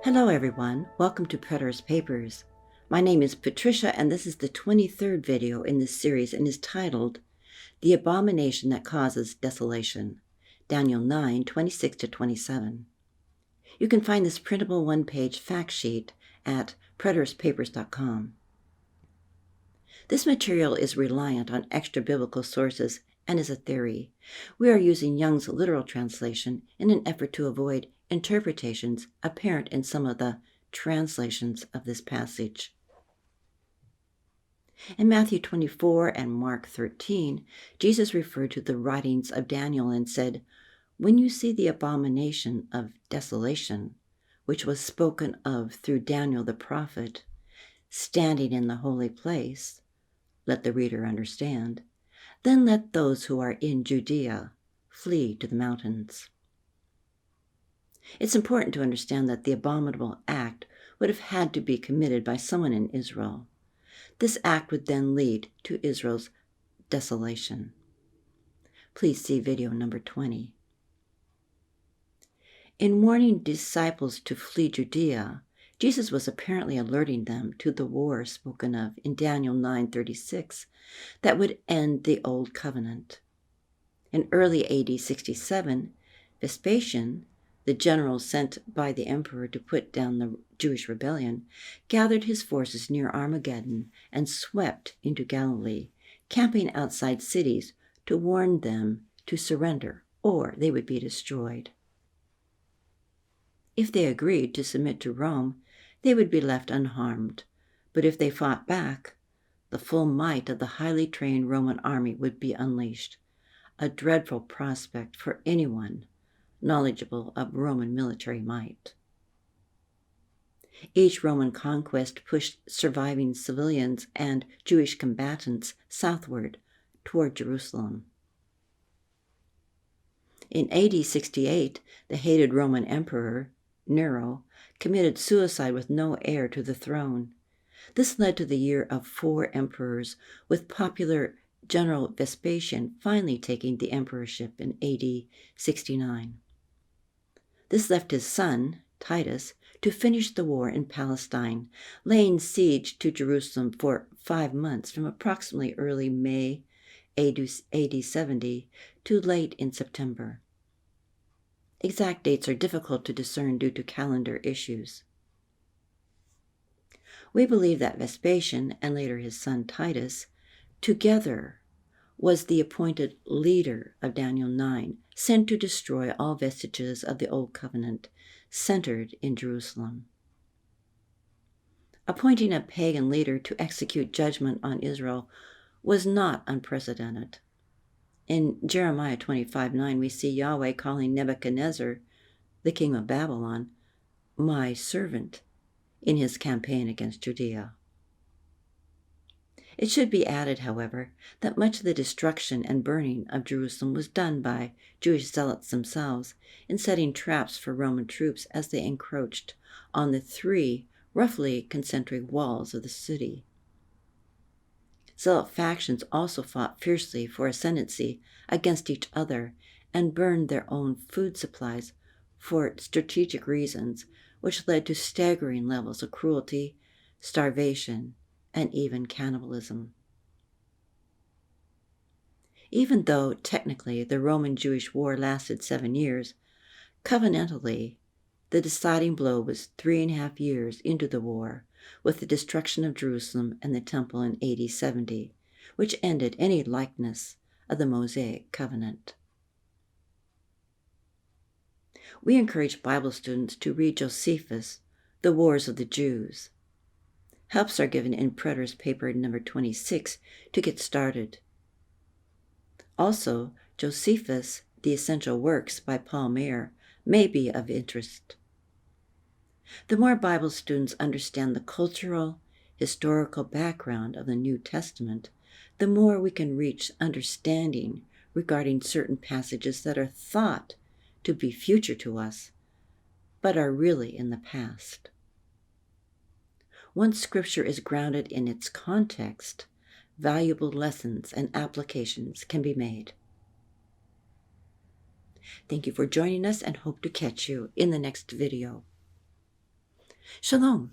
Hello everyone, welcome to Preterist Papers. My name is Patricia and this is the 23rd video in this series and is titled The Abomination That Causes Desolation, Daniel 9:26-27. You can find this printable one-page fact sheet at preteristpapers.com. This material is reliant on extra-biblical sources and is a theory. We are using Young's literal translation in an effort to avoid interpretations apparent in some of the translations of this passage. In Matthew 24 and Mark 13, Jesus referred to the writings of Daniel and said, "When you see the abomination of desolation, which was spoken of through Daniel the prophet, standing in the holy place, let the reader understand, then let those who are in Judea flee to the mountains." It's important to understand that the abominable act would have had to be committed by someone in Israel. This act would then lead to Israel's desolation. Please see video number 20. In warning disciples to flee Judea, Jesus was apparently alerting them to the war spoken of in Daniel 9:36 that would end the Old Covenant. In early AD 67, Vespasian, the general sent by the emperor to put down the Jewish rebellion, gathered his forces near Armageddon and swept into Galilee, camping outside cities to warn them to surrender or they would be destroyed. If they agreed to submit to Rome, they would be left unharmed, but if they fought back, the full might of the highly trained Roman army would be unleashed, a dreadful prospect for anyone knowledgeable of Roman military might. Each Roman conquest pushed surviving civilians and Jewish combatants southward toward Jerusalem. In AD 68, the hated Roman emperor, Nero, committed suicide with no heir to the throne. This led to the year of 4 emperors, with popular General Vespasian finally taking the emperorship in AD 69. This left his son, Titus, to finish the war in Palestine, laying siege to Jerusalem for 5 months from approximately early May AD 70 to late in September. Exact dates are difficult to discern due to calendar issues. We believe that Vespasian, and later his son Titus, together was the appointed leader of Daniel 9, sent to destroy all vestiges of the Old Covenant, centered in Jerusalem. Appointing a pagan leader to execute judgment on Israel was not unprecedented. In Jeremiah 25:9, we see Yahweh calling Nebuchadnezzar, the king of Babylon, my servant, in his campaign against Judea. It should be added, however, that much of the destruction and burning of Jerusalem was done by Jewish zealots themselves in setting traps for Roman troops as they encroached on the 3 roughly concentric walls of the city. Zealot factions also fought fiercely for ascendancy against each other and burned their own food supplies for strategic reasons, which led to staggering levels of cruelty, starvation, and even cannibalism. Even though technically the Roman-Jewish War lasted 7 years, covenantally the deciding blow was 3.5 years into the war, with the destruction of Jerusalem and the temple in AD 70, which ended any likeness of the Mosaic covenant. We encourage Bible students to read Josephus, The Wars of the Jews. Helps are given in Preterist paper number 26 to get started. Also, Josephus, The Essential Works by Paul Maier may be of interest. The more Bible students understand the cultural, historical background of the New Testament, the more we can reach understanding regarding certain passages that are thought to be future to us, but are really in the past. Once Scripture is grounded in its context, valuable lessons and applications can be made. Thank you for joining us and hope to catch you in the next video. Shalom.